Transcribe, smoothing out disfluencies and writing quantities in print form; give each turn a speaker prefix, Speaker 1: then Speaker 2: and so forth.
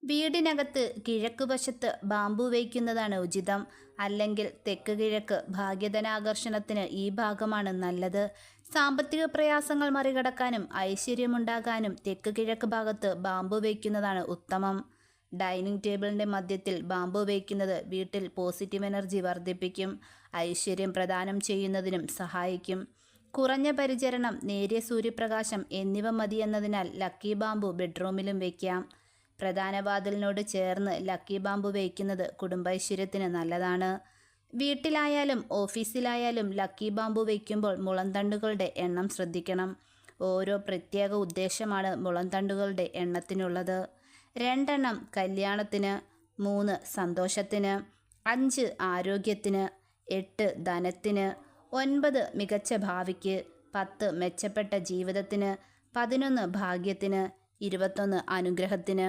Speaker 1: വീടിനകത്ത് കിഴക്കുവശത്ത് ബാംബു വയ്ക്കുന്നതാണ് ഉചിതം. അല്ലെങ്കിൽ തെക്ക് കിഴക്ക്. ഭാഗ്യധനാകർഷണത്തിന് ഈ ഭാഗമാണ് നല്ലത്. സാമ്പത്തിക പ്രയാസങ്ങൾ മറികടക്കാനും ഐശ്വര്യമുണ്ടാകാനും തെക്ക് കിഴക്ക് ഭാഗത്ത് ബാംബു വയ്ക്കുന്നതാണ് ഉത്തമം. ഡൈനിങ് ടേബിളിൻ്റെ മധ്യത്തിൽ ബാംബു വയ്ക്കുന്നത് വീട്ടിൽ പോസിറ്റീവ് എനർജി വർദ്ധിപ്പിക്കും. ഐശ്വര്യം പ്രദാനം ചെയ്യുന്നതിനും സഹായിക്കും. കുറഞ്ഞ പരിചരണം, നേരിയ സൂര്യപ്രകാശം എന്നിവ മതിയെന്നതിനാൽ ലക്കി ബാംബു ബെഡ്റൂമിലും വയ്ക്കാം. പ്രധാന വാതിലിനോട് ചേർന്ന് ലക്കി ബാംബു വയ്ക്കുന്നത് കുടുംബൈശ്വര്യത്തിന് നല്ലതാണ്. വീട്ടിലായാലും ഓഫീസിലായാലും ലക്കി ബാംബു വയ്ക്കുമ്പോൾ മുളന്തണ്ടുകളുടെ എണ്ണം ശ്രദ്ധിക്കണം. ഓരോ പ്രത്യേക ഉദ്ദേശമാണ് മുളന്തണ്ടുകളുടെ എണ്ണത്തിനുള്ളത്. 2 എണ്ണം കല്യാണത്തിന്, 3 സന്തോഷത്തിന്, 5 ആരോഗ്യത്തിന്, 8 ധനത്തിന്, 9 മികച്ച ഭാവിക്ക്, 10 മെച്ചപ്പെട്ട ജീവിതത്തിന്, 11 ഭാഗ്യത്തിന്, 21 അനുഗ്രഹത്തിന്.